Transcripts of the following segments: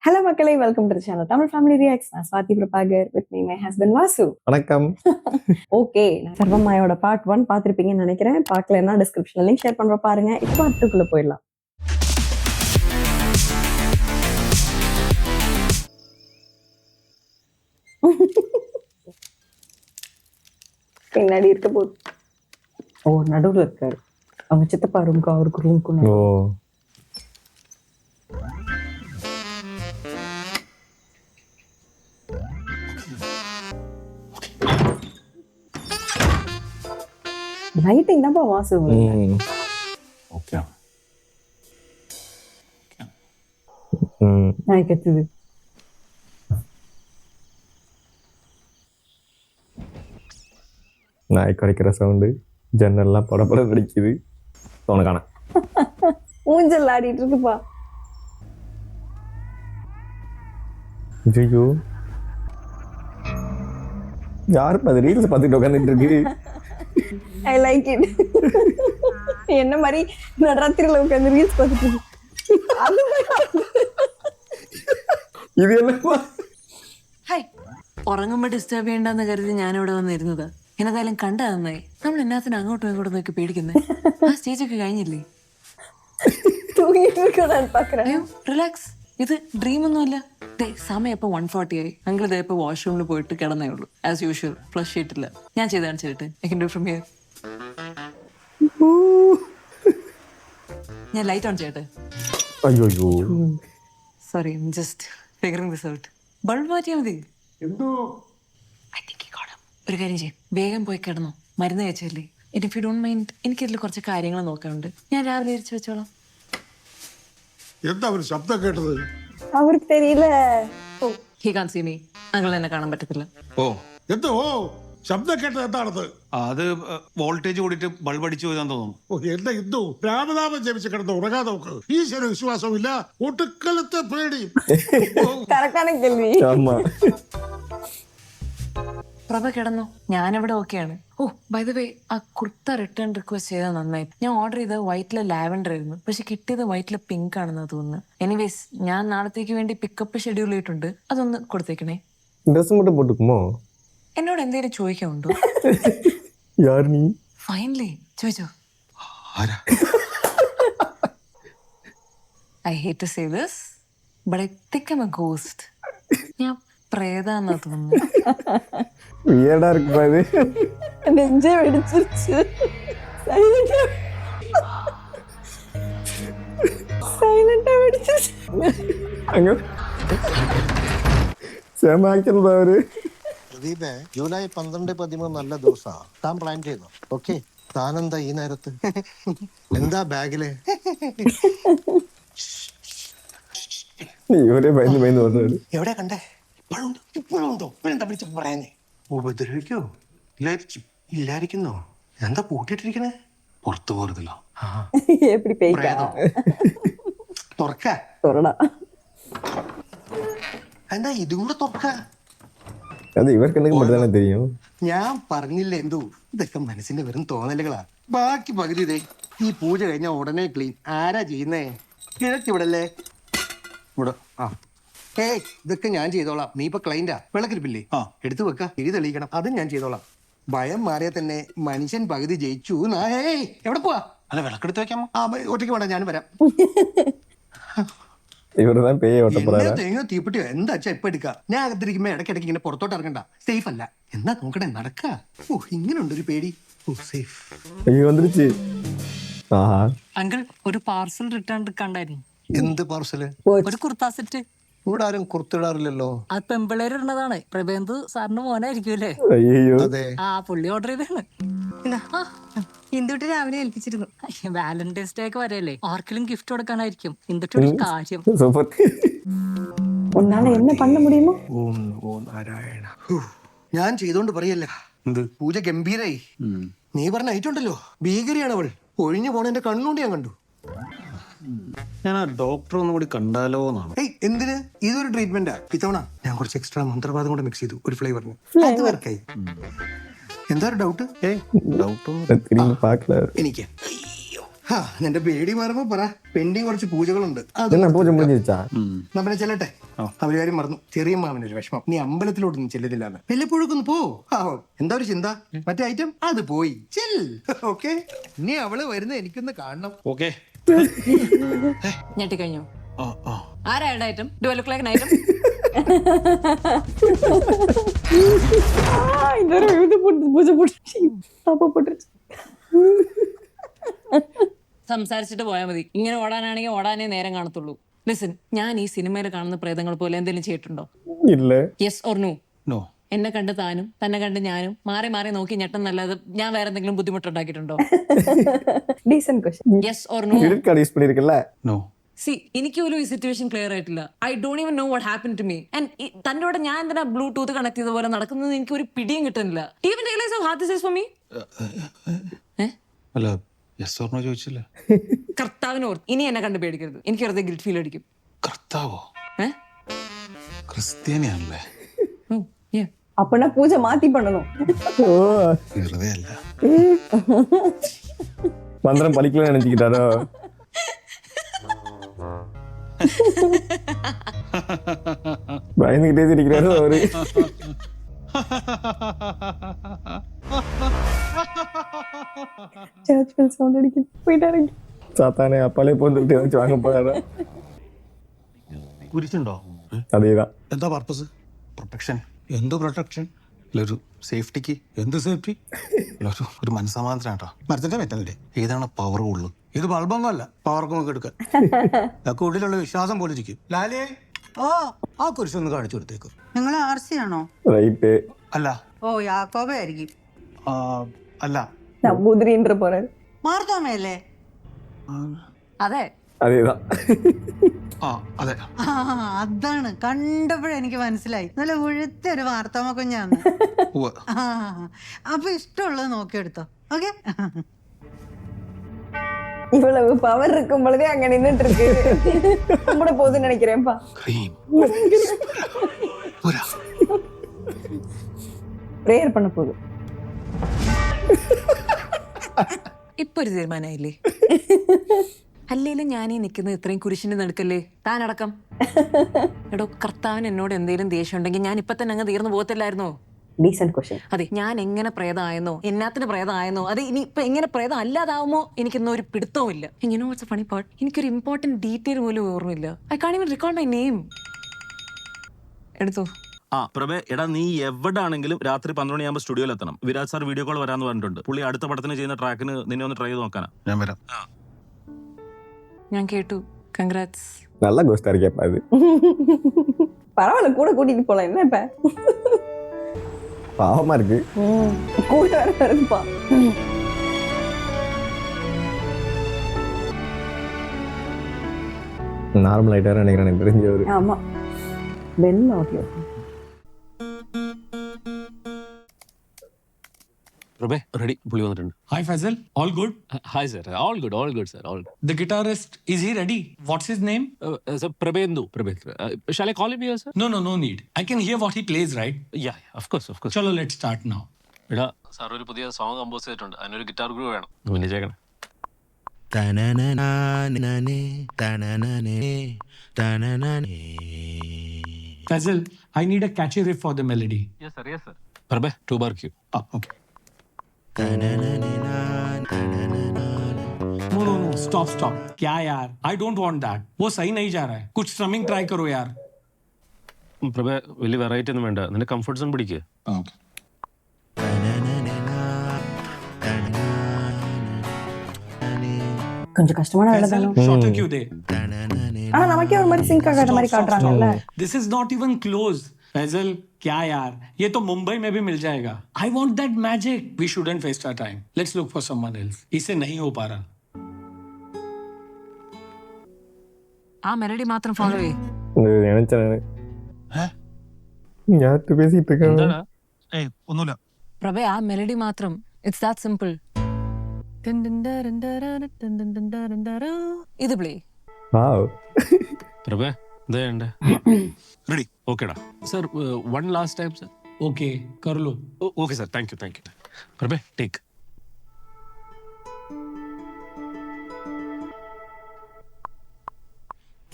Hello மக்களே, welcome to the channel Tamil Family Reacts. நான் Swathi Prabhakar, with me my husband Vasu. வணக்கம். Okay, சர்வமாயோட part 1 பார்த்திருப்பீங்கன்னு நினைக்கிறேன். பார்க்கலன்னா டிஸ்கிரிப்ஷன்ல லிங்க் ஷேர் பண்ற பாருங்க. இப்போ பார்ட் 2 குள்ள போயிடலாம். பின்னாடி இருக்க போது ஓ நடுவுல இருக்காரு அவங்க சித்தப்பா ரூம்க்கு அவருக்கு ரூம்க்கு. ஓ லைட்டிங் தான் வாசு. ஓகே. நாய் கத்துது. நாய் குறைக்கிற சவுண்டு, ஜன்னல்லாம் படப்பட பிடிக்குது. உனக்கான ஊஞ்சல் ஆடிட்டு இருக்குப்பா. ஐயோ, யாரும் அது ரீல்ஸ் பார்த்துட்டு உட்காந்துட்டு இருக்கு. I like it. என்ன மாதிரி நடராத்திரில உட்காந்து ரீல்ஸ் பார்த்துட்டு இருக்கு. ഇത് എന്നപ്പാ? ഹായ്, ഉറങ്ങുമ്പോൾ ഡിസ്റ്റർബ് ചെയ്യണ്ടെന്ന് കരുതി ഞാനിവിടെ വന്നിരുന്നത്. എന്നതായാലും കണ്ട നന്നായി. നമ്മൾ എന്നാത്തിന് അങ്ങോട്ടും ഇങ്ങോട്ടും നോക്കി പേടിക്കുന്നത്? ആ സ്റ്റേജൊക്കെ കഴിഞ്ഞില്ലേ? അയ്യോ റിലാക്സ്, ഇത് ഡ്രീം ഒന്നുമല്ല. സമയം ഇപ്പൊ 1:40 ആയി. അങ്കിൾ ഇതേ ഇപ്പൊ വാഷ്റൂമിൽ പോയിട്ട് കിടന്നേ ഉള്ളൂ. ആസ് യൂഷ്വൽ ഫ്ലഷ് ചെയ്തിട്ടില്ല. ഞാൻ ചെയ്ത് കാണിച്ചിട്ട് I can do from here. ഞാൻ ലൈറ്റ് ഓൺ ചെയ്യട്ടെ? അയ്യോ, sorry, just figuring this out. Bulb മാറ്റിയാൽ മതി. ഐ തിങ്ക് ഈ കാണാം. ഒരു കാര്യം ചെയ്യും, വേഗം പോയി കിടന്നോ. മരുന്ന് കഴിച്ചല്ലേ. ഇഫ് യു ഡോണ്ട് മൈൻഡ്, എനിക്കിതിൽ കുറച്ച് കാര്യങ്ങൾ നോക്കാനുണ്ട്. ഞാൻ രാവിലെ ഇരിച്ചു വെച്ചോളാം. എന്താ ഒരു ശബ്ദം കേട്ടത്? അവർക്ക് തെരിയില്ല. He can see me. Uncle എന്നെ കാണാൻ പറ്റത്തില്ല. ഓ എന്തോ ശബ്ദം കേട്ടത് എന്താണത്? അത് വോൾട്ടേജ് കൂടിയിട്ട് ബൾബ് അടിച്ചു പോയതാന്ന് തോന്നുന്നു. ഓ എന്റെ ഇന്തോ രാമനാമം ജപിച്ച് കിടന്ന് ഉറങ്ങാതെ നോക്ക്. ഈശ്വര വിശ്വാസമില്ല, ഒട്ടുക്കലത്തെ പേടിയും. കറക്റ്റാണ് കേൾവി. ആമാ. പ്രഭ കിടന്നു, ഞാനിവിടെ ഓക്കെയാണ്. ഓ ബൈ ദ വേ, ആ കുർത്ത റിട്ടേൺ റിക്വസ്റ്റ് ചെയ്താൽ നന്നായി. ഞാൻ ഓർഡർ ചെയ്തത് വൈറ്റിലെ ലാവൻഡർ ആയിരുന്നു, പക്ഷെ കിട്ടിയത് വൈറ്റിലെ പിങ്ക് ആണെന്ന് തോന്നുന്നു. എനിവേസ്, ഞാൻ നാളത്തേക്ക് വേണ്ടി പിക്കപ്പ് ഷെഡ്യൂൾ ചെയ്തിട്ടുണ്ട്. അതൊന്ന് കൊടുത്തേക്കണേ. ഡ്രസ് மட்டும் போட்டுக்குமோ? എന്നോട് എന്തെങ്കിലും ചോദിക്കാനുണ്ടോ? யார் நீ? ഫൈനലി ചോദിച്ചോ. ആരാ? I hate to say this, but I think I am a ghost. ഞാൻ പ്രേതാന്നാ തോന്നുന്നു. വിയർഡാ இருக்குப்பா இது. നെഞ്ചേ വെടിച്ചിരുച്ചു. സൈലന്റാ വെടിച്ചിരുച്ചു. അങ്ങ് സമാക്കിയതാ അവര്. പ്രദീപേ, ജൂലൈ 12, 13 നല്ല ദിവസമാണ്. താൻ പ്ലാൻ ചെയ്തോ? ഓക്കെ. താനെന്താ ഈ നേരത്ത്? എന്താ ബാഗില്? ഇവരെ ഭയന്ന് വന്നത്. എവിടെ കണ്ടേ? ഇപ്പോഴുണ്ടോ? എന്താ വിളിച്ച് പറയാനേ? ഉപദ്രവിക്കോ? ഇല്ലായിരിക്കുന്നോ? എന്താ പൂട്ടിട്ടിരിക്കണേ? പുറത്തു പോരുന്നില്ല. എപ്പടി പേയ്ക്കാ? തുറക്ക. തുറടാ. എന്താ ഇതും കൂടെ തുറക്ക? അത് ഇവർക്ക് എന്തെങ്കിലും மட்டும் தானே தெரியும். ഞാൻ പറഞ്ഞില്ലേ എന്തോ, ഇതൊക്കെ മനസ്സിന്റെ വെറും തോന്നലുകളാ. ബാക്കി പകുതി ഇതേ. ഈ പൂജ കഴിഞ്ഞാൽ ഉടനെ ക്ലീൻ. ആരാ ചെയ്യുന്നേ? കിഴക്കിവിടല്ലേ? ഇവിടെ. ആ ഏയ്, ഇതൊക്കെ ഞാൻ ചെയ്തോളാം. നീ ഇപ്പൊ ക്ലൈന്റാ. വിളക്കിരിപ്പില്ലേ? ആ. എടുത്തു വെക്ക. തിരി തെളിയിക്കണം. അതും ഞാൻ ചെയ്തോളാം. ഭയം മാറിയാൽ തന്നെ മനുഷ്യൻ പകുതി ജയിച്ചു. ഏയ്, എവിടെ പോവാ? അല്ല, വിളക്കെടുത്ത് വെക്കാമോ? ആ ഒറ്റയ്ക്ക് വേണ്ട, ഞാൻ വരാം. ഇവരുதான் പേയ ഓട്ടപ്പോறாரா? തേങ്ങ തീപ്പെട്ടിയോ എന്താ വെച്ചാ ഇപ്പൊ എടുക്ക. ഞാൻ അകത്തിരിക്കുമ്പോ ഇടയ്ക്കിടയ്ക്ക് ഇങ്ങനെ പുറത്തോട്ട് ഇറങ്ങണ്ട. സേഫ് അല്ല. എന്നാ നോക്കണേ, നടക്ക. ഓ ഇങ്ങനെ ഉണ്ടൊരു പേടി. ഓ സേഫ്. അയ്യോ വന്നിരുச்சு. ആഹാ. അങ്കിൾ, ഒരു പാർസൽ റിട്ടേൺ കണ്ടായിരുന്നു. എന്ത് പാർസല്? ഒരു കുർത്താ സെറ്റ്. ഇവിടെ ആരും കുർത്തിടാറില്ലല്ലോ. അത് പെമ്പിള്ളേര് ഇടുന്നതാണ്. പ്രഭേന്ദു സാറിന് മോനായിരിക്കും അല്ലേ? അയ്യോ. അതെ. ആ പുള്ളി ഓർഡർ ചെയ്താണ്. ഇന്ദുട്ടി രാവിലെ ഏൽപ്പിച്ചിരുന്നു. വാലന്റൈൻസ് ഡേ ഒക്കെ വരെയല്ലേ, ആർക്കെങ്കിലും ഗിഫ്റ്റ് കൊടുക്കാനായിരിക്കും. ഇന്ദുട്ടി കാര്യം. സൂപ്പർ. ഉന്നാല என்ன பண்ண முடியுமோ? ഓം നമോ നാരായണ. ഞാൻ ചെയ്തോണ്ട് പറയല്ല, എന്ത്? പൂജ ഗംഭീരായി. നീ പറഞ്ഞ ഐറ്റുണ്ടല്ലോ, ഭീകരിയാണ് അവൾ. ഒഴിഞ്ഞു പോണ എന്റെ കണ്ണുകൊണ്ട് ഞാൻ കണ്ടു. ഞാൻ ആ ഡോക്ടർ ഒന്നും കൂടി കണ്ടാലോ എന്നാണ്. ഏയ് എന്തിന്? ഇതൊരു ട്രീറ്റ്മെന്റാ. ഇത്തവണ ഞാൻ കുറച്ച് എക്സ്ട്രാ മന്ത്രവാദം കൂടെ മിക്സ് ചെയ്തു ഒരു ഫ്ലേവറിന്. അത് വർക്കായി. എന്താ ഒരു ഡൗട്ട്? ഡൗട്ട് திரும்பி பார்க்கல. എനിക്ക് നിന്റെ പേടി മാറുമ്പോ പറ. പെൻഡിങ് കുറച്ച് പൂജകളുണ്ട്. അത് എന്നാ പൂജ പൂജിച്ചാ നമ്മളെ ചെല്ലട്ടെ. അവര് കാര്യം മറന്നു. ചെറിയ മാമനൊരു വിഷമം. നീ അമ്പലത്തിലോട്ടൊന്നും ചെല്ലുന്നില്ലാന്ന്. വല്ലപ്പോഴൊക്കൊന്ന് പോ. എന്താ ഒരു ചിന്ത? മറ്റേ ഐറ്റം അത് പോയി. ചെൽ. ഓക്കെ. നീ അവള് വരുന്ന എനിക്കൊന്ന് കാണണം. ഓക്കെ. ഞെട്ടിക്കഴിഞ്ഞു. ആരാ item? Do I look like an item? പൂജ പൊട്ടിച്ചു. സംസാരിച്ചിട്ട് പോയാൽ മതി. ഇങ്ങനെ ഓടാനാണെങ്കിൽ ഓടാനേ നേരം കാണത്തുള്ളൂ. ലിസൺ, ഞാൻ ഈ സിനിമയിൽ കാണുന്ന പ്രേതങ്ങൾ പോലെ എന്തെങ്കിലും ചെയ്തിട്ടുണ്ടോ? ഇല്ല. Yes or no? നോ. എന്നെ കണ്ട് താനും തന്നെ കണ്ട് ഞാനും മാറി മാറി നോക്കി ഞെട്ടെന്നല്ലാതെ ഞാൻ വേറെ എന്തെങ്കിലും ബുദ്ധിമുട്ടുണ്ടാക്കിയിട്ടുണ്ടോ? Decent question. Yes or no? Use பண்ணிருக்கல. നോ. സി, എനിക്ക് പോലും ഈ സിറ്റുവേഷൻ ക്ലിയർ ആയിട്ടില്ല. I don't even know what happen to me. And തന്റെ കൂടെ ഞാൻ എന്തിനാ ബ്ലൂടൂത്ത് കണക്ട് ചെയ്ത പോലെ നടക്കുന്നത് എനിക്ക് ഒരു പിടിയും കിട്ടുന്നില്ല. Even realise how hard this is for me. അല്ല, യെസ് ഓർ നോ ചോദിച്ചില്ല. കർത്താവിനോർത്ത് ഇനി എന്നെ കണ്ട് പേടിക്കരുത്. എനിക്ക് വെറുതെ ഗിൽറ്റ് ഫീൽ അടിക്കും. കർത്താവോ? ക്രിസ്ത്യാനിയാണല്ലേ? அப்படின்னா பூஜை மாத்தி பண்ணணும். വെറുതെ അല്ല. மந்திரம் படிக்கலன்னு நினைச்சுக்கிட்டாரோ? பயந்துகிட்டே சிரிக்கிறாரு அவரு. சர்ச் பெல் சவுண்ட் அடிக்குது. போயிட்டாரு. சாத்தானே അപ്പാലെ പോന്നിട്ട് വെച്ച് വാങ്ങ പോയാ. കുരിശുണ്ടോ? അതേതാ. എന്താ പർപ്പസ്? പ്രൊട്ടക്ഷൻ. എന്ത് പ്രൊട്ടക്ഷൻ? ഒരു സേഫ്റ്റിക്ക്. എന്ത് സേഫ്റ്റി? ഒരു മനസ്സമാധാനം കേട്ടോ. മരത്തിന്റെ പറ്റല്ലേ? ഏതാണ് പവർ കൂടുതൽ? ഇത് ബൾബൊന്നും അല്ല പവർക്ക് നമുക്ക് എടുക്കാൻ. ഒക്കെ ഉള്ളിലുള്ള വിശ്വാസം പോലെ ഇരിക്കും. ലാലേ, ആ കുരിശൊന്ന് കാണിച്ചു കൊടുത്തേക്കും. നിങ്ങൾ RC ആണോ? റൈറ്റ്. അല്ല. ഓ, യാക്കോബ ആയിരിക്കും. അല്ല. നമ്പൂതിരിன்ற പോരാ. മാർത്തോമയല്ലേ? അതെ. അതേതാ. അതെ. അതാണ്. കണ്ടപ്പോഴേ എനിക്ക് മനസ്സിലായി. നല്ല ഉഴുത്ത ഒരു വാർത്താമ കുഞ്ഞാന്ന്. അപ്പൊ ഇഷ്ടമുള്ളത് നോക്കിയെടുത്തോ. ഓക്കെ. இவ்வளவு பவர் இருக்கும் பொழுதே அங்க நின்னுட்டு இருக்கு. கும்பிட போகுதுன்னு நினைக்கிறேன்ப்பா. பிரேயர் பண்ண போகுது. ഇപ്പൊ ഒരു തീരുമാനമായില്ലേ? അല്ലേലും ഞാനീ നിൽക്കുന്നത് ഇത്രയും കുരിശിന്റെ നടുക്കല്ലേ താനടക്കം. എടോ, കർത്താവിന് എന്നോട് എന്തെങ്കിലും ദേഷ്യം ഉണ്ടെങ്കിൽ ഞാൻ ഇപ്പൊ തന്നെ അങ്ങ് തീർന്നു പോകത്തില്ലായിരുന്നോ? Decent question. അതെ, ഞാൻ എങ്ങനെ പ്രേതമായെന്നോ എന്നാത്തിന് പ്രേതമായെന്നോ അത് ഇനി ഇപ്പൊ എങ്ങനെ പ്രേതം അല്ലാതാവുമോ എനിക്കൊന്നും ഒരു പിടുത്തവും ഇല്ല. ഇങ്ങനെ വാട്ട്സ് എ ഫണി പാർട്ട്, എനിക്കൊരു ഇമ്പോർട്ടന്റ് ഡീറ്റെയിൽ പോലും ഓർമ്മയില്ല. I can't even recall my name. എടുത്തോ. പ്രഭേ, എടാ നീ എവിടെ ആണെങ്കിലും രാത്രി 12 മണിയാകുമ്പോൾ സ്റ്റുഡിയോയിൽ എത്തണം. വിരാജ് സാർ വീഡിയോ കോൾ വരാന്ന് പറഞ്ഞിട്ടുണ്ട്. പുള്ളി അടുത്ത പടത്തിന് ചെയ്യുന്ന ട്രാക്കിന് നിന്നെ ഒന്ന് ട്രൈ ചെയ്ത് നോക്കാനാ. ഞാൻ വരാം. ഞാൻ കേട്ടു. കൺഗ്രാറ്റ്സ്. நல்ல கோஸ்டா இருக்கேப்பா இது. பரவாயில்ல, கூட கூட்டிட்டு போலாம். என்ன இப்ப பாவமா இருக்கு. கூட வர வருதுப்பா. நார்மல் ஆயிட்டாரு நினைக்கிறேன் எனக்கு தெரிஞ்சவரு. ஆமா, வெல் ஓகே. പ്രഭേ, റെഡി. പുള്ളി വന്നിട്ടുണ്ട്. Hi Faisal, all good? Hi sir. All good, all good sir, all. The guitarist, is he ready? What's his name? Sir Prabhendu. Shall I call him here sir? No need. I can hear what he plays, right? Yeah, of course, of course. Chalo, let's start now. എടാ, sir ഒരു പുതിയ song compose ചെയ്തിട്ടുണ്ട്. അതിനൊരു guitar group വേണം. പിന്നെ ചേക്കണേ. Faisal, I need a catchy riff for the melody. Yes sir, yes sir. Prabhe, 2 bar cue. Okay. No, stop. क्या यार? I don't want that. वो सही नहीं जा रहा है. कुछ strumming try करो यार. പ്രഭേ, വലിയ വെറൈറ്റി ഒന്നും വേണ്ട. നിന്റെ കംഫർട്ട് സോൺ പിടിക്കുക. Okay. கொஞ்சம் கஷ்டமான வேலை தானே. Shorter cue दे. ஆனா நமக்கே ஒரு மாதிரி சிங்க் ஆகாத மாதிரி காட்டுறாங்கல்ல. This is not even close. Faisal, क्या यार? ये तो मुंबई में भी मिल जाएगा. I want that magic. We shouldn't waste our time. Let's look for someone else. इससे नहीं हो पा रहा. ആ മെലഡി മാത്രം ഫോളോ ചെയ്യ്. நினைச்சேன். ഞാനിട്ട് പേസിട്ട് இருக்கேன். എന്താടാ? ഒന്നുമില്ല. പ്രഭേ, ആ മെലഡി മാത്രം. It's that simple. ഇത് പ്ലേ. വാവ്. പ്രഭേ, ഇതേ ഉണ്ട്. റെഡി. ഓക്കേടാ sir. 1 last time sir. Okay, कर लो. Okay sir, thank you. Prabhe, take.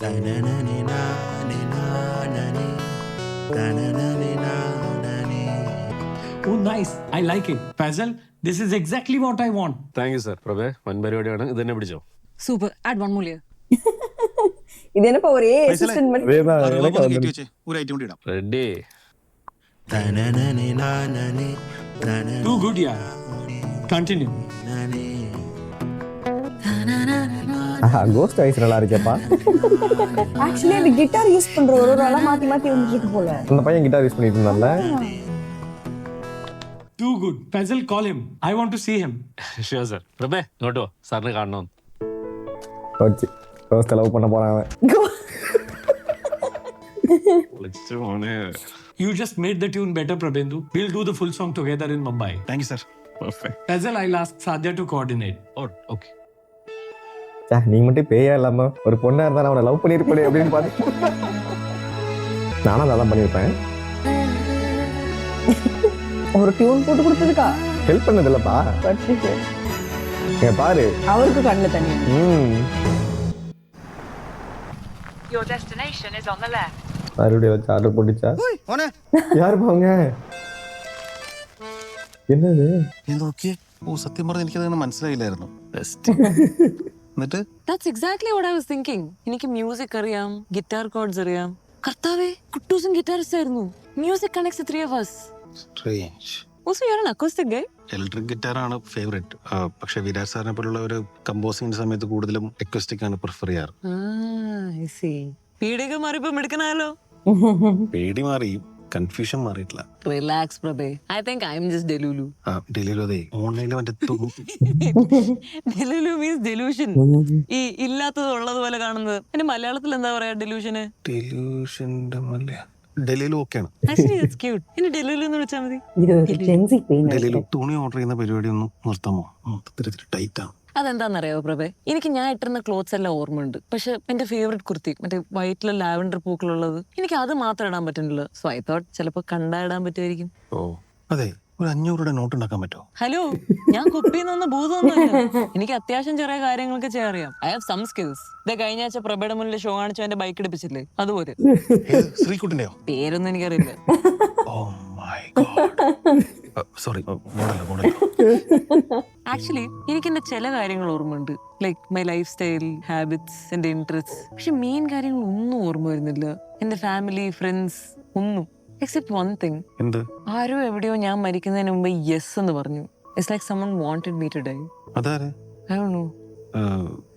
Oh, nice. I like it. Faisal, this is exactly what I want. Thank you sir. Prabhe, വൻ പരിപാടിയാണ്. ഇത് തന്നെ പിടിച്ചോ. Super. Add one more layer. இது என்னப்பா ஒரே assistant மாதிரி അതേതാ ആ എനിക്ക് റിവോൾവ് കയറ്റി വെച്ചേ, ഒരു ഐറ്റം കൂടി ഇടാം. Ready. Too good, yeah. Continue. Ghost voice நல்லா இருக்கேப்பா. ஆக்சுவலி அந்த கிட்டார் யூஸ் பண்ற ஒரு ஆளா மாத்தி மாத்தி வந்துட்டு இருக்கு போல. அந்த பையன் கிட்டார் யூஸ் பண்ணிட்டு இருந்தான்ல. Too good. Faisal, call him. I want to see him. Sure sir. Prabhe, ഇങ്ങോട്ട് വാ, സാറിന് കാണണം. வச்சு கோஸ்ட் லவ் பண்ண போறான் அவன். You just made the tune better, Prabhendu. We'll do the full song together in Mumbai. Thank you sir. Perfect. Faisal, I'll ask Sadhya to coordinate. Okay. சே நீ மட்டும் பேயா இல்லாம ஒரு பொண்ணா இருந்தா அவனை லவ் பண்ணிருப்பே அப்படின்னு பார்த்து நானும் அதான் பண்ணியிருப்பேன். ஒரு டியூன் போட்டு கொடுத்ததுக்கா ஹெல்ப் பண்ணது இல்லப்பா. இங்க பாரு. அவருக்கு கண்ணுல தண்ணி. Your destination is on the left. மறுபடியும் வச்சு ஆர்டர் போட்டுச்சா? മോനെ யாரு போங்க? என்னது? നീ നോക്കിയേ. ഓ, സത്യം പറഞ്ഞ എനിക്കതങ്ങനെ മനസ്സിലായില്ലായിരുന്നു. എന്നിട്ട് That's exactly what I was thinking. എനിക്ക് മ്യൂസിക് അറിയാം, ഗിറ്റാർ കോഡ്സ് അറിയാം. കർത്താവേ, കുട്ടൂസും ഗിറ്റാറിസ്റ്റ് ആയിരുന്നു. Music connects the three of us. Strange. Also, you're an acoustic guy. Electric ഗിറ്റാറാണ് ഫേവറേറ്റ്. പക്ഷെ വിരാട് സാറിനെ പോലുള്ള ഒരു കമ്പോസിങ്ങിന്റെ സമയത്ത് കൂടുതലും അക്വസ്റ്റിക് ആണ് പ്രിഫർ ചെയ്യാറ്. I see. പീടിക മാറിയപ്പോ മിടുക്കനാലോ. പേടി മാറി, കൺഫ്യൂഷൻ മാറിയിട്ടില്ല. Relax പ്രഭേ. I think I'm just Delulu. ഡൽഹിയിലും അതെ, ഓൺലൈനിൽ മറ്റേ Delulu means delusion. ഈ ഇല്ലാത്തത് ഉള്ളത് പോലെ കാണുന്നത്. പിന്നെ മലയാളത്തിൽ എന്താ പറയാ ഡെലൂഷന്? ഡെലൂഷന്റെ മല്ല. ഡൽഹിയിലും ഓക്കെയാണ്. Actually, it's cute. ഇനി ഡെലുലു എന്ന് വിളിച്ചാൽ മതി. இது ஒரு ஜென்சி பெயின். ഡൽഹിയിൽ തുണി ഓർഡർ ചെയ്യുന്ന പരിപാടി ഒന്ന് നിർത്താമോ? ഇത്തിരി ടൈറ്റ് ആണ്. അതെന്താണെന്നറിയാവോ പ്രഭേ, എനിക്ക് ഞാൻ ഇട്ടിരുന്ന ക്ലോത്ത്സ് എല്ലാം ഓർമ്മയുണ്ട്. പക്ഷെ എന്റെ ഫേവറേറ്റ് കുർത്തി, മറ്റേ വൈറ്റിലെ ലാവൻഡർ പൂക്കളുള്ളത്, എനിക്ക് അത് മാത്രം ഇടാൻ പറ്റുന്നില്ല. സോ ഐ തോട്ട് ചിലപ്പോ കണ്ടാ ഇടാൻ പറ്റുമായിരിക്കും. ഓ അതെ, ഒരു 500 നോട്ട് ഉണ്ടാക്കാൻ പറ്റുമോ? ഹലോ, ഞാൻ കുപ്പിന്നൊന്നും ഭൂതമൊന്നുമില്ല. എനിക്ക് അത്യാവശ്യം ചെറിയ കാര്യങ്ങളൊക്കെ ചെയ്യാൻ അറിയാം. I have some skills. കഴിഞ്ഞ ആഴ്ച പ്രഭയുടെ മുന്നിൽ ഷോ കാണിച്ചു എന്റെ ബൈക്ക് എടുപ്പിച്ചില്ലേ, അതുപോലെ. ശ്രീകുട്ടിന്റെയോ? പേരൊന്നും എനിക്കറിയില്ല. Oh my God. Sorry, model. Actually എനിക്ക് എന്റെ ചില കാര്യങ്ങൾ ഓർമ്മയുണ്ട്, like my lifestyle, habits, എന്റെ ഇൻട്രസ്റ്റ്. പക്ഷെ മെയിൻ കാര്യങ്ങൾ ഒന്നും ഓർമ്മ വരുന്നില്ല. എന്റെ ഫാമിലി, ഫ്രണ്ട്സ്, ഒന്നും. Except one thing. എന്ത്? ആരോ എവിടെയോ ഞാൻ മരിക്കുന്നതിന് മുമ്പ് യെസ് എന്ന് പറഞ്ഞു. It's like someone wanted me to die. അതാരെ? I don't know.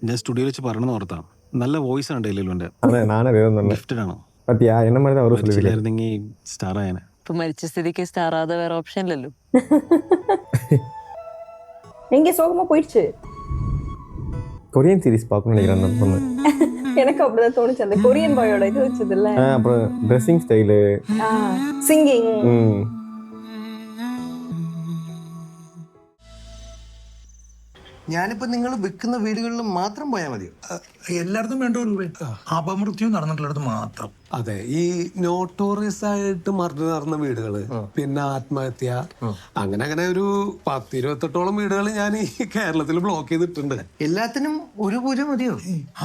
ഞാൻ സ്റ്റുഡിയോയിൽ വെച്ച് പറയണമെന്ന് ഓർത്താ. നല്ല വോയിസ് ആണ് ഡൽഹിയിലുണ്ട്. അതെ, നാനே വേറെ ഗിഫ്റ്റഡ് ആണ്. பத்தியா என்ன மாதிரி தான் அவரும் சொல்லிருக்காரு. ില്ലെങ്കിൽ സ്റ്റാർ ആയനെ. ഇപ്പൊ മരിച്ച സ്ഥിതിക്ക് സ്റ്റാർ ആകാതെ വേറെ ഓപ്ഷൻ ഇല്ലല്ലോ. எங்க சோகமா போயிடுச்சு. கொரியன் சீரிஸ் பார்க்கணும்னு நினைக்கிறேன் அந்த பொண்ணு. எனக்கு அப்படிதான் தோணுச்சு. அந்த கொரியன் பாயோட இது வச்சது இல்ல. அப்புறம் ட்ரெஸ்ஸிங் ஸ்டைலு, சிங்கிங். ഞാനിപ്പോ നിങ്ങൾ വിൽക്കുന്ന വീടുകളിൽ മാത്രം പോയാൽ മതിയോ? എല്ലായിടത്തും വേണ്ട രൂപ അപമൃത്യു നടന്നിട്ടുള്ളത് മാത്രം. അതെ, ഈ നോട്ടോറിയസ് ആയിട്ട് മർഡർ നടന്ന വീടുകള്, പിന്നെ ആത്മഹത്യ, അങ്ങനെ ഒരു 10-28ഓളം വീടുകൾ ഞാൻ ഈ കേരളത്തിൽ ബ്ലോക്ക് ചെയ്തിട്ടുണ്ട്. എല്ലാത്തിനും ഒരു പൂജ മതിയോ?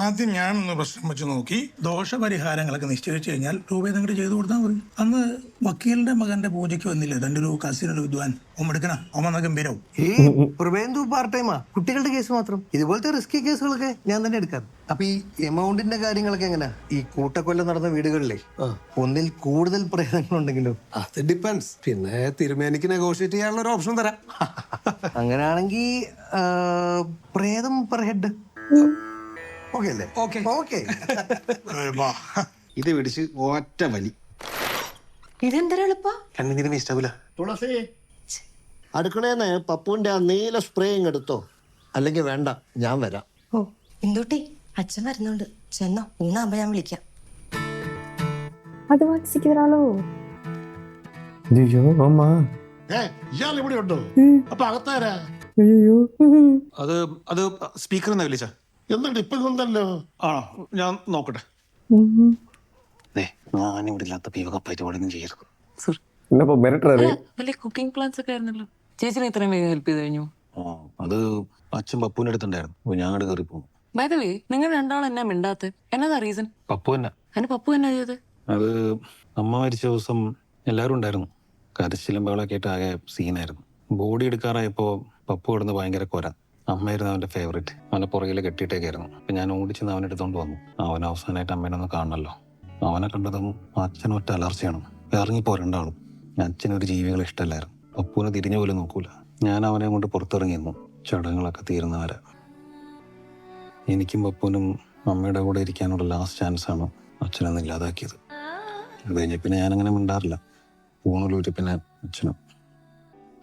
ആദ്യം ഞാനൊന്ന് പ്രശ്നം വെച്ച് നോക്കി ദോഷപരിഹാരങ്ങളൊക്കെ നിശ്ചയിച്ചു കഴിഞ്ഞാൽ രൂപ നിങ്ങോട്ട് ചെയ്തു കൊടുത്താൽ മതി. അന്ന് വക്കീലിന്റെ മകന്റെ പൂജയ്ക്ക് വന്നില്ലേ തന്റെ ഒരു കസിൻ, ഒരു വിദ്വാൻ, ഓമെടുക്കണ ഓമെന്ന ഗംഭീരവും. ഈ പ്രഭേന്ദു പാർട്ട് ടൈമാ, കുട്ടികളുടെ കേസ് മാത്രം. ഇതുപോലത്തെ റിസ്കി കേസുകളൊക്കെ ഞാൻ തന്നെ എടുക്കാം. അപ്പൊ ഈ എമൗണ്ടിന്റെ കാര്യങ്ങളൊക്കെ എങ്ങനെയാ? ഈ കൂട്ടക്കൊല്ലം നടന്ന വീടുകളിലെ ഒന്നിൽ കൂടുതൽ പ്രേതങ്ങളുണ്ടെങ്കിലോ? അത് ഡിപ്പെൻസ്. പിന്നെ തിരുമേനിക്ക് നെഗോഷിയേറ്റ് ചെയ്യാനുള്ള ഒരു ഓപ്ഷൻ തരാം. അങ്ങനെയാണെങ്കിൽ പ്രേതം പെർ ഹെഡ് ഓക്കെ അല്ലേ? ഓക്കെ. ഇത് പിടിച്ച് ഒറ്റ വലി. ഇതെന്താ എളുപ്പ? കണ്ണിന് വേസ്റ്റാവൂല. തുളസി, അടുക്കളേന്ന് പപ്പുവിന്റെ ആ നീല സ്പ്രേ എടുത്തോ, അല്ലെങ്കിൽ വേണ്ട, ഞാൻ വരാം. ഓ എന്തുട്ടി, അച്ഛൻ വരുന്നുണ്ട്. ചെന്നോ, ഊണാകുമ്പോ ഞാൻ വിളിക്കാം. அது வாசிக்கிறாளோ? ஐயோ ஆமா. ഇയാൾ ഇവിടെ ഉണ്ടോ? അപ്പൊ അകത്താരാ? ஐயோ അത് സ്പീക്കർ എന്നാ വിളിച്ച. എന്നിട്ട് ഇപ്പൊ ഉണ്ടല്ലോ. ആണോ? ഞാൻ നോക്കട്ടെ. ഞാനിവിടെ ഇല്ലാത്ത പീവകപ്പായിട്ട് ഇവിടെ ചെയ്യരുത്. என்னப்பா மிரட்டுறாரு? വലിയ കുക്കിംഗ് പ്ലാൻസ് ഒക്കെ ആയിരുന്നല്ലോ. ചേച്ചിനെ ഇത്രയും വേഗം ഹെൽപ്പ് ചെയ്ത് കഴിഞ്ഞു. അത് അച്ഛൻ പപ്പുവിന്റെ അടുത്തുണ്ടായിരുന്നു. ഞാൻ അങ്ങോട്ട് കയറി പോകും. ബൈ ദ വേ നിങ്ങൾ രണ്ടാളും എന്നാ മിണ്ടാത്ത? എന്നതാ റീസൺ? പപ്പു തന്നെ. അതിന് പപ്പു എന്നാ ചെയ്ത്? അത് അമ്മ മരിച്ച ദിവസം എല്ലാവരും ഉണ്ടായിരുന്നു. കരച്ചിലും ബഹളമൊക്കെ ആയിട്ട് ആകെ സീനായിരുന്നു. ബോഡി എടുക്കാറായപ്പോൾ പപ്പു കിടന്ന് ഭയങ്കര കൊര. അമ്മയായിരുന്നു അവൻ്റെ ഫേവറേറ്റ്. അവനെ പുറകിൽ കെട്ടിയിട്ടേക്കായിരുന്നു. അപ്പം ഞാൻ ഓടിച്ചെന്ന് അവനെ എടുത്തോണ്ട് വന്നു. അവൻ അവസാനമായിട്ട് അമ്മേനെ ഒന്ന് കാണണമല്ലോ. അവനെ കണ്ടതും അച്ഛനൊറ്റ അലർച്ചയാണ്. ഇറങ്ങിപ്പോ രണ്ടാളും. അച്ഛനൊരു ജീവികളെ ഇഷ്ടമല്ലായിരുന്നു. പപ്പുവിനെ തിരിഞ്ഞു പോലും നോക്കൂല. ഞാൻ അവനെ കൊണ്ട് പുറത്തിറങ്ങിയിരുന്നു ചടങ്ങുകളൊക്കെ തീരുന്നവരെ. എനിക്കും പപ്പുവിനും അമ്മയുടെ കൂടെ ഇരിക്കാനുള്ള ലാസ്റ്റ് ചാൻസാണ് അച്ഛനൊന്നും ഇല്ലാതാക്കിയത്. അത് കഴിഞ്ഞ പിന്നെ ഞാനങ്ങനെ മിണ്ടാറില്ല. പൂണൂലൂര് പിന്നെ അച്ഛനും.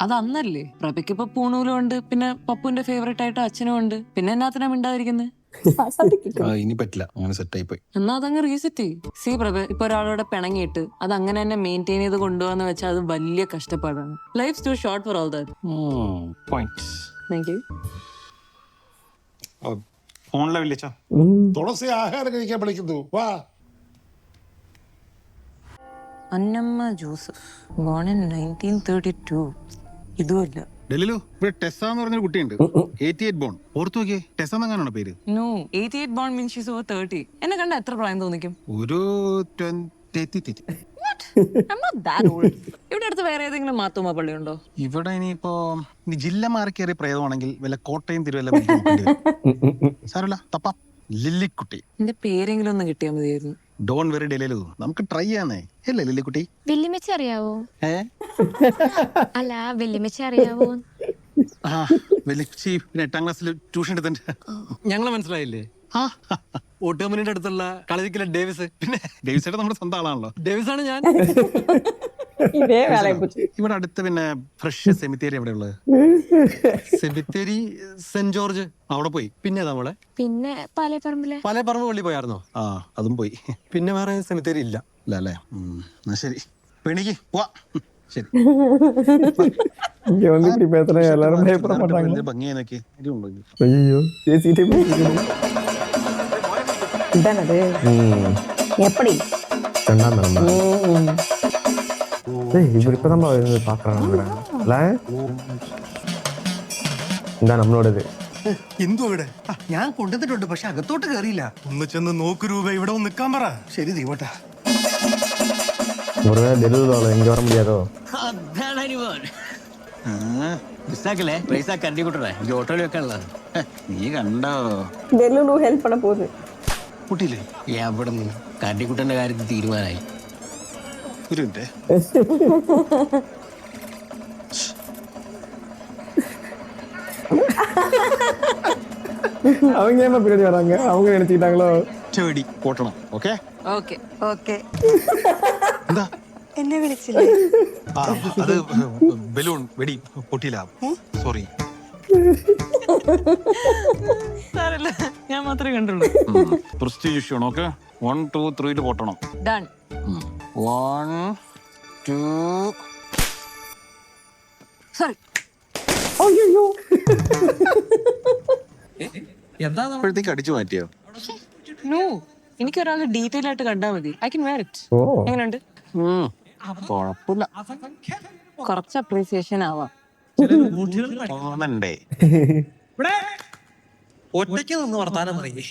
അത് അന്നല്ലേ? പ്രഭയ്ക്ക് ഇപ്പൊ പൂണൂലും ഉണ്ട്, പിന്നെ പപ്പുവിന്റെ ഫേവറേറ്റ് ആയിട്ട് അച്ഛനും ഉണ്ട്. പിന്നെ എന്നാത്തിനാ മിണ്ടാതിരിക്കുന്നത്? ഇനി പറ്റില്ല, അങ്ങനെ സെറ്റായി പോയി. എന്നാ അതങ്ങ് റീസെറ്റ് ചെയ്യും. സി പ്രഭ, ഇപ്പൊ ഒരാളോടെ പിണങ്ങിയിട്ട് അത് അങ്ങനെ തന്നെ മെയിൻറ്റെയിൻ ചെയ്ത് കൊണ്ടുപോകാന്ന് വെച്ചാൽ അത് വലിയ കഷ്ടപ്പാടാണ്. Life too short for all that. Thank you. ഫോണിലെ വിളിച്ച തുളസി ആഹാരം കഴിക്കാൻ വിളിക്കുന്നു. വാ. Annamma Joseph, born in 1932. ഇതുമല്ല. ഡൽഹിയിലോ ഇവിടെ ടെസ എന്ന് പറഞ്ഞൊരു കുട്ടിയുണ്ട്. 88 ബോൺ. ഓർത്തു നോക്കിയേ, ടെസ എന്നങ്ങാനാണോ പേര്? No, 88 born means she's over 30. എന്നെ കണ്ട എത്ര പ്രായം തോന്നിക്കും? ഒരു 20. What? I'm not that old. ഇവിടെ അടുത്ത് വേറെ ഏതെങ്കിലും മാത്തോമ പള്ളി ഉണ്ടോ? ഇവിടെ ഇനിയിപ്പോ ജില്ല മാറി കയറിയ പ്രേതമാണെങ്കിൽ വല്ല കോട്ടയം തിരുവല്ല സാരല്ല തപ്പ ലില്ലിക്കുട്ടി. എന്റെ പേരെങ്കിലും ഒന്ന് കിട്ടിയാൽ മതിയായിരുന്നു. ഡോൺ വെറി ഡെലിലു, നമുക്ക് ട്രൈ ചെയ്യാന്നേ. അല്ലേ ലില്ലിക്കുട്ടി? വെല്ലിമിച്ച അറിയാവോ? അല്ല വെല്ലിമിച്ച അറിയാവോ? ആ വെല്ലിക്കുട്ടി പിന്നെ 8ാം ക്ലാസ്സിൽ ട്യൂഷൻ എടുത്തിട്ട്. ഞങ്ങളെ മനസ്സിലായില്ലേ? ആ ഓട്ടുകമ്പനിയുടെ അടുത്തുള്ള കളരിക്കലെ ഡേവിസ്. പിന്നെ ഡേവിസേട്ടൻ നമ്മുടെ സ്വന്തം ആളാണല്ലോ. ഡേവിസ് ആണ് ഞാൻ. ഇവിടെ അടുത്ത് പിന്നെ ഫ്രഷ് സെമിത്തേരി എവിടെ ഉള്ളത്? സെമിത്തേരി സെന്റ് ജോർജ്, അവിടെ പോയി. പിന്നെ നമ്മളെ പിന്നെ പാലേപ്പറമ്പിലെ പാലേപ്പറമ്പ് പള്ളി പോയായിരുന്നോ? ആ അതും പോയി. പിന്നെ വേറെ സെമിത്തേരി ഇല്ല. ഇല്ല അല്ലേ? എന്നാ ശരി, പെണിക്ക് പോവാ. ശരി. ഭംഗിയായി നോക്കി. ஐயோ பேசிட்டே இதானது எப்படி ரெண்டாம் நம்பர். இவர் இப்பதான் பாக்குறாங்க. ഇതാ നമ്മളോടത്. എന്തോ ഇവിടെ ഞാൻ കൊണ്ടുവന്നിട്ടുണ്ട്, പക്ഷെ അകത്തോട്ട് കയറിയില്ല. ഒന്ന് ചെന്ന് നോക്ക് രൂപ, ഇവിടെ ഒന്ന് നിൽക്കാൻ പറ. ശരി ദീവട്ടാ. ஒருவேளை டெலிவரி இங்க வர முடியாதோ? നീ കണ്ടോ ഡെലുലു ഹെൽപ്പ് பண்ண போகுது. കുട്ടിയില്ലേ? എവിടെ നിന്ന് കണ്ടിക്കുട്ടന്റെ കാര്യത്തിൽ തീരുമാനമായി. ഒരു മിനിറ്റ്. அவங்க ஏமா பின்னாடி வராங்க? அவங்க நினைச்சுக்கிட்டாங்களோ? ചെടി കൂട്ടണം. Okay okay okay. എന്താ എന്നെ വിളിച്ചില്ലേ? അത് ബലൂൺ വെടി പൊട്ടിയില്ല. സോറി. സാരല്ല, ഞാൻ മാത്രമേ കണ്ടുള്ളൂ. പ്രസ്റ്റീജ് ഇഷ്യൂ ആണ്. ഓക്കെ 1 2 3 പൊട്ടണം. ഡൺ. 1 2. സോറി. അയ്യോ എന്താ അപ്പോഴത്തേക്ക് അടിച്ചു മാറ്റിയോ? നോ, എനിക്ക് ഒരാൾ ഡീറ്റെയിൽ ആയിട്ട് കണ്ടാൽ മതി. I can wear it. എങ്ങനെയുണ്ട്? കുഴപ്പമില്ല. കുറച്ച് അപ്രീസിയേഷൻ ആവാം. തോന്നണ്ടേ? ഒറ്റയ്ക്ക് നിന്ന് വർത്താനം പറയേ.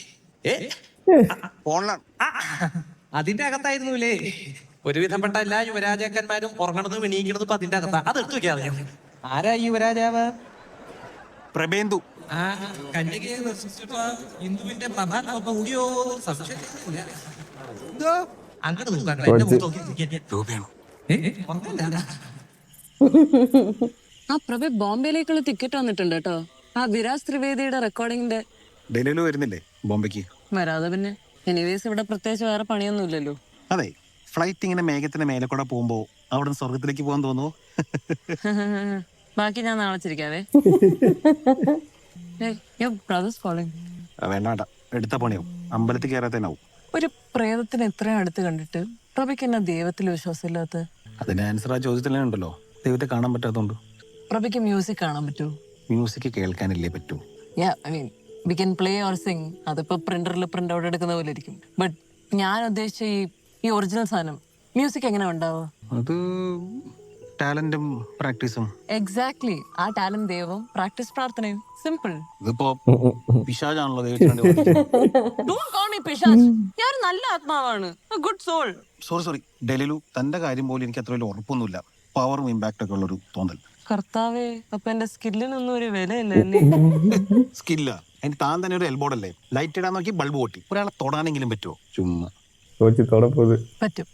അതിന്റെ അകത്തായിരുന്നുല്ലേ ഒരുവിധപ്പെട്ട എല്ലാ യുവരാജാക്കന്മാരും ഉറങ്ങണതും എണീക്കണതും അതിന്റെ അകത്താ. അത് എടുത്തു വെക്കാതെ. ആരാ യുവരാജാവ്? പ്രഭേന്ദു. കന്യകയെ ദർശിച്ചപ്പോ ഹിന്ദുവിന്റെ പ്രധാന കൂടിയോ സംശയം. അങ്ങോട്ട് രൂപയാണോ? ആ പ്രഭ, ബോംബെയിലേക്കുള്ള ടിക്കറ്റ് വന്നിട്ടുണ്ട് കേട്ടോ. ആ വിരാജ് ത്രിവേദിയുടെ റെക്കോർഡിങ്ങിന്റെ. ഡൽഹിയിൽ വരുന്നില്ലേ ബോംബെക്ക്? വരാതെ പിന്നെ. എനിവേസ് ഇവിടെ പ്രത്യേകിച്ച് വേറെ പണിയൊന്നും ഇല്ലല്ലോ. അതെ, ഫ്ലൈറ്റ് ഇങ്ങനെ മേഘത്തിന്റെ മേലെ കൂടെ പോകുമ്പോ അവിടെ സ്വർഗത്തിലേക്ക് പോകാൻ തോന്നുന്നു. ബാക്കി ഞാൻ നാളെ ചിരിക്കാവേ. വേണ്ട വേണ്ട, എടുത്ത പണിയാവും. അമ്പലത്തിൽ കയറാത്തേനാവും. ഒരു പ്രേതത്തിന് ഇത്രയും അടുത്ത് കണ്ടിട്ട് പ്രഭയ്ക്ക് എന്നാ ദൈവത്തിൽ വിശ്വാസമില്ലാത്ത? അതിന്റെ ആൻസർ ആ ചോദ്യത്തിൽ തന്നെ ഉണ്ടല്ലോ. ദൈവത്തെ കാണാൻ പറ്റാത്തോണ്ട്. പ്രഭയ്ക്ക് മ്യൂസിക് കാണാൻ പറ്റുമോ? മ്യൂസിക് കേൾക്കാനില്ലേ പറ്റൂ. We can play or Singh. അതിപ്പോ പ്രിന്ററിൽ പ്രിന്റ് ഔട്ട് എടുക്കുന്ന പോലെ ഇരിക്കും. ബട്ട് ഞാൻ ഉദ്ദേശിച്ച ഈ ഒറിജിനൽ സാധനം മ്യൂസിക് എങ്ങനെ ഉണ്ടാവുക? അത് ടാലന്റും പ്രാക്ടീസും. എക്സാക്ട്ലി. ആ ടാലന്റ് ദൈവം, പ്രാക്ടീസ് പ്രാർത്ഥനയും. സിമ്പിൾ. ഇതിപ്പോ പിശാചാണല്ലോ ദൈവത്തിന് വേണ്ടി. ഡോണ്ട് കോൾ മീ പിശാച്. ഞാൻ നല്ല ആത്മാവാണ്, ഗുഡ് സോൾ. സോറി ഡെലിലു, തന്റെ കാര്യം പോലും എനിക്ക് അത്ര വലിയ ഉറപ്പൊന്നുമില്ല. പവറും ഇമ്പാക്റ്റ് ഒക്കെ ഉള്ളൊരു തോന്നൽ. കർത്താവേ, അപ്പൊ എന്റെ സ്കില്ലിനൊന്നും ഒരു വിലയില്ലേ? സ്കില്ല അതിന് താൻ തന്നെ ഒരു എൽബോർഡല്ലേ. ലൈറ്റ് ഇടാൻ നോക്കി ബൾബ് പൊട്ടി. ഒരാളെ തൊടാനെങ്കിലും പറ്റുമോ? ചുമ്മാ കോച്ച് തൊടപ്പോത്. പറ്റും.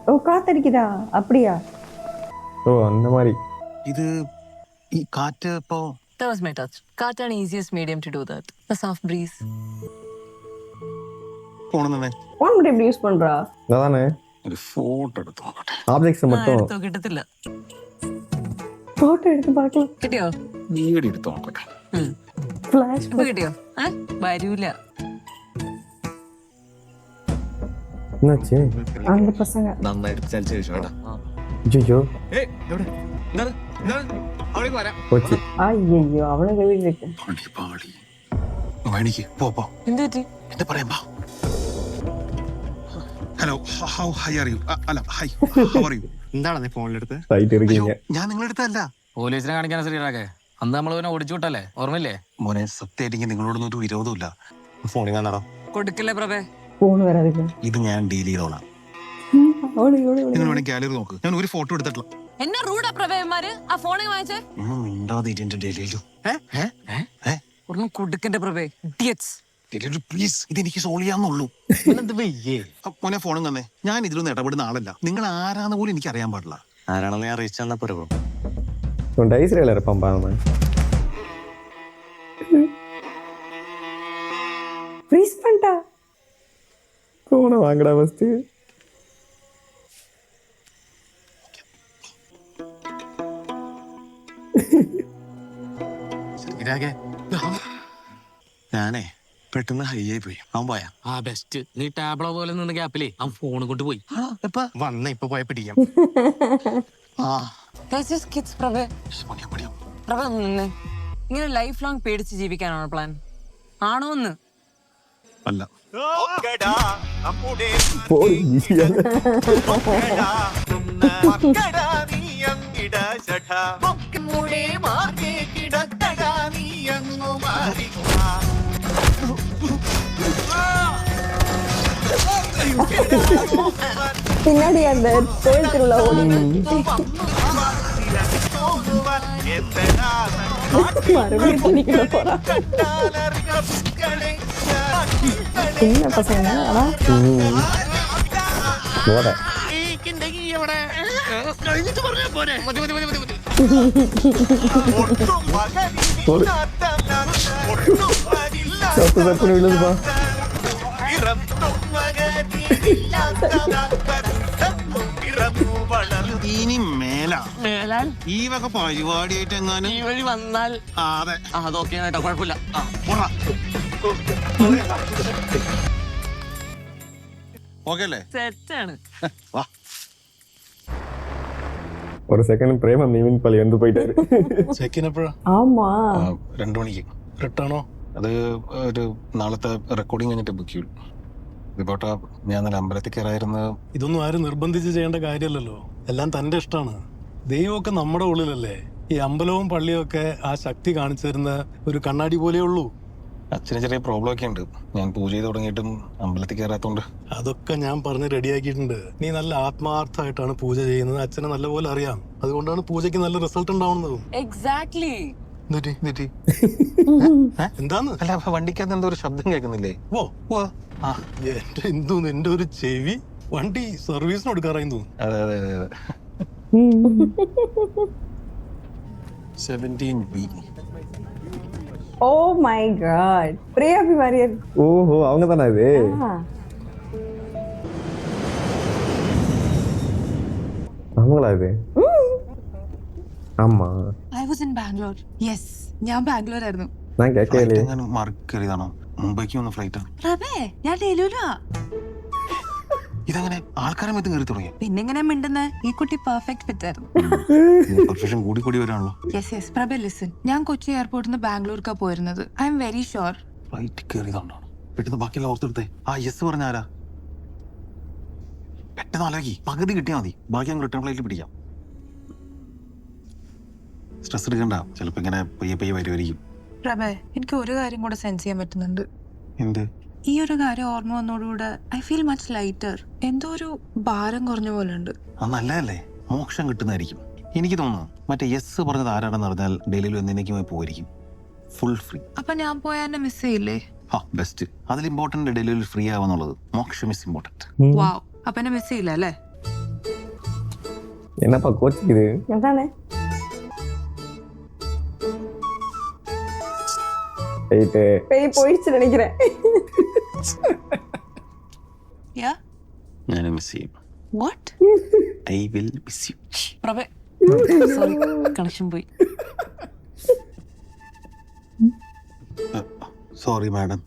ஓ காத்தடிக்குதா? அப்படியா? ഓ അന്ന മാതിരി. ഇത് ഈ കാറ്റ് ഇപ്പോ That was my touch. കാറ്റാണ് easiest medium to do that. A soft breeze. പോണെന്നെ ஃபோன் மட்டும் எப்படி யூஸ் பண்றா? അതാണ് ഒരു ഫോട്ടോ എടുത്ത് നോക്കട്ടെ. ആബ്ജക്ട്സ് മൊത്തം എടുത്തോ, കിട്ടത്തില്ല. போட்டோ எடுத்து பார்க்கலாம். കിട്ടിയോ? വീഡിയോ എടുത്ത് നോക്കട്ടെ. ஃபிளாஷ் ഇപ്പൊ കിട്ടിയോ? വരൂല. എന്നാച്ചേ அந்த பசங்க. നന്നായിട്ട് ചലിച്ചു കേട്ടോ. അയ്യോ ഏയ് എവിടെ? എന്താണ്? അവിടേക്ക് വരാം. കോച്ച് ஐயோ அவனுக்கு வீடு இருக்கு. പാടി വഴിക്ക് പോ. എന്ത് പറ്റി? എന്താ പറയാ? Hello, how high are you? അല്ല ഹൈ, ഹൗ ആർ യു? എന്താണ് നീ ഫോണിലെടുത്ത്? സൈറ്റ് എടുക്കുക. ഞാൻ നിങ്ങളുടെ അടുത്തല്ല. പോലീസിനെ കാണിക്കാൻ ശ്രീരാക്കെ അന്ന് നമ്മൾ ഓടിച്ചു വിട്ടല്ലേ, ഓർമ്മയില്ലേ? മോനെ സത്യമായിട്ട് നിങ്ങളോടൊന്നും ഒരു വിരോധമില്ല. ഫോണിൽ കാണാറോ? കൊടുക്കില്ലേ പ്രഭേ? போன் வராதுங்க. ഇത് ഞാൻ ഡീൽ ചെയ്തോളാം. ஓடு ஓடு ஓடு. നിങ്ങൾ വേണമെങ്കിൽ ഗാലറി നോക്ക്. ഞാൻ ഒരു ഫോട്ടോ എടുത്തിട്ടില്ല. എന്നെ റൂഡാ പ്രഭേമാര്. ആ ഫോണിൽ വാങ്ങിച്ചേ. മിണ്ടാതെ എന്റെ ഡെലിയിലു. ഒന്നും കൊടുക്കന്റെ പ്രഭേ. ഇഡിയറ്റ്സ്. ഡെലിയിലു പ്ലീസ്, ഇതെനിക്ക് സോൾവ് ചെയ്യാന്നുള്ളൂ. മോനെ ഫോണും തന്നെ. ഞാൻ ഇതിലൊന്നും ഇടപെടുന്ന ആളല്ല. നിങ്ങൾ ആരാന്ന് പോലും എനിക്ക് അറിയാൻ പാടില്ല. ആരാണെന്ന് ഞാൻ അറിയിച്ചു തന്നാ പോരെ ബ്രോ. ഡൈസിൽ ഇറപ്പാണ് ஃப்ரீஸ் பண்ணிட்டா. ഫോണ് വാങ്ങടാ ഫസ്റ്റ്. ശ്രീരാഗേ, ഞാനേ പെട്ടെന്ന് ഹൈ ആയി പോയി. അവൻ പോയാ? ആ ബെസ്റ്റ്. നീ ടാബ്ലോ പോലെ നിന്ന് ഗ്യാപ്പിലേ അവൻ ഫോൺ കൊണ്ട് പോയി. വന്ന ഇപ്പൊ പോയ പിടിക്കാം. ആ That's just kids, പ്രഭേ. പ്രഭേ ഒന്ന് നിന്നെ. ഇങ്ങനെ ലൈഫ് ലോങ് പേടിച്ച് ജീവിക്കാനാണോ പ്ലാൻ? ആണോ എന്ന്? അല്ല. பின்னாடி அந்த கோயில் திருவிழா ஓடி மறுபடியும் பண்ணிக்கிட போறா. சின்ன பசங்க ஆனா പോടെ. സത്യം വിളിച്ചപ്പാ. ഇനി മേലാൽ ഈ വക പരിപാടിയായിട്ട് എങ്ങാനും ഈ വഴി വന്നാൽ അതെ അതൊക്കെ കേട്ടോ, കുഴപ്പമില്ല. ഓക്കെ അല്ലേ? സെറ്റാണ്. വാ. ഒരു സെക്കൻഡ് പ്രേമം നീവിൻ പള്ളി എന്ത് പോയിട്ടാரு. ചെക്കിൻ എപ്പോഴാ? ஆமா 2 മണിക്ക്. റിട്ടാണോ? അത് ഒരു നാളത്തെ റെക്കോർഡിങ് കഴിഞ്ഞിട്ട് ബുക്ക് ചെയ്യും. ഇതിപ്പോട്ടാ ഞാൻ നല്ല അമ്പലത്തിൽ കയറായിരുന്നു. ഇതൊന്നും ആരും നിർബന്ധിച്ച് ചെയ്യേണ്ട കാര്യമല്ലല്ലോ. എല്ലാം തന്റെ ഇഷ്ടമാണ്. ദൈവമൊക്കെ നമ്മുടെ ഉള്ളിലല്ലേ. ഈ അമ്പലവും പള്ളിയും ഒക്കെ ആ ശക്തി കാണിച്ചു തരുന്ന ഒരു കണ്ണാടി പോലെ ഉള്ളൂ. അച്ഛന് ചെറിയ പ്രോബ്ലം ഒക്കെ ഉണ്ട്. ഞാൻ പൂജ ചെയ്ത് തുടങ്ങിയിട്ടും അമ്പലത്തിൽ കയറാത്തോണ്ട്. അതൊക്കെ ഞാൻ പറഞ്ഞ് റെഡിയാക്കിയിട്ടുണ്ട്. നീ നല്ല ആത്മാർത്ഥമായിട്ടാണ് പൂജ ചെയ്യുന്നത്. അച്ഛനെ നല്ലപോലെ അറിയാം. അതുകൊണ്ടാണ് പൂജയ്ക്ക് നല്ല റിസൾട്ട് ഉണ്ടാവുന്നതും. എക്സാക്ട്ലി. എന്താന്ന്? അല്ല, വണ്ടിക്കകത്ത് എന്തോ ഒരു ശബ്ദം കേൾക്കുന്നില്ലേ? എന്റെ ഒരു ചെവി വണ്ടി സർവീസിന് കൊടുക്കാറായി തോന്നുന്നു. അതെ അതെ അതെ അതെ. 17B. Oh my god. Priya Varrier. ஓஹோ, அவங்க தானே இது. அவங்களா இது? ആമാ. I was in Bangalore. Yes, ഞാൻ ബാംഗ്ലൂർ ആയിരുന്നു. ഞാൻ കേൾക്കല്ലേ. മാർക്ക് കയറിയതാണോ? മുംബൈക്ക് വന്ന ഫ്ലൈറ്റ്. പ്രഭേ, ഞാൻ ഡൽഹിയിലാ. ഇതങ്ങനെ ആൾക്കാരെ മറ്റും കയറി തുടങ്ങി. പിന്നെങ്ങനെ മിണ്ടുന്നേ? ഈ കുട്ടി പെർഫെക്റ്റ് ഫിറ്റ് ആയിരുന്നു. പെർഫെക്ഷൻ കൂടി വരാണല്ലോ. Yes പ്രഭേ, listen. ഞാൻ കൊച്ചി എയർപോർട്ടിൽ നിന്ന് ബാംഗ്ലൂർക്കാ പോയിരുന്നത്. I am very sure. Flight കയറിയതാണോ? പെട്ടെന്ന് ബാക്കിയെല്ലാം ഓർത്തെടുത്തേ. ആ യെസ് പറഞ്ഞ ആരാ? പെട്ടെന്ന് ആലോചിക്ക്, പകുതി കിട്ടിയാൽ മതി, ബാക്കി അങ്ങ് റിട്ടേൺ ഫ്ലൈറ്റിൽ പിടിക്കാം. സ്ട്രെസ് എടുക്കണ്ട, ചിലപ്പോൾ ഇങ്ങനെ പയ്യെ പയ്യെ വരുമായിരിക്കും. പ്രഭേ, എനിക്ക് ഒരു കാര്യം കൂടെ സെൻസ് ചെയ്യാൻ പറ്റുന്നുണ്ട്. എന്ത്? ഈ ഒരു കാര്യം ഓർമ്മ വന്നതോടുകൂടെ ഐ ഫീൽ മച്ച് ലൈറ്റർ. എന്തോ ഒരു ഭാരം കുറഞ്ഞ പോലെ ഉണ്ട്. അത് നല്ലതല്ലേ, മോക്ഷം കിട്ടുന്നതായിരിക്കും. എനിക്ക് തോന്നുന്നു മറ്റേ യെസ് പറഞ്ഞത് ആരാണെന്ന് പറഞ്ഞാൽ ഡൽഹിയിൽ എന്നേക്കുമായി പോയിരിക്കും, ഫുൾ ഫ്രീ. അപ്പൊ ഞാൻ പോയാൽ എന്നെ മിസ് ചെയ്യില്ലേ? ബെസ്റ്റ്. അതിൽ ഇമ്പോർട്ടന്റ് ഡൽഹിയിൽ ഫ്രീ ആവാന്നുള്ളത്. മോക്ഷം ഇസ് ഇമ്പോർട്ടന്റ്. വാവ്, അപ്പൊ എന്നെ മിസ് ചെയ്യില്ല അല്ലേ? என்னப்பா கோச்சிக்குது? എന്താണ് പോയിച്ചു നിனைக்கிறேன். Yeah? ഞാൻ മിസ് ചെയ്യും. What? I will miss you. Prabhe, sorry, connection പോയി. Sorry madam.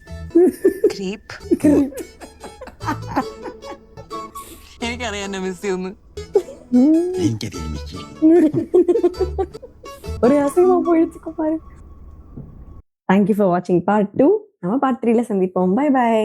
Creep. എനിക്കറിയാം എന്നെ മിസ് ചെയ്യുന്നു. എനിക്കറിയാം മിസ് ചെയ്യും. ஒரு அசிங்கமா போயிடுச்சுக்கோ பாரு. தேங்க்யூ ஃபார் வாட்சிங் பார்ட் 2. நம்ம பார்ட் 3ல சந்திப்போம். Bye by.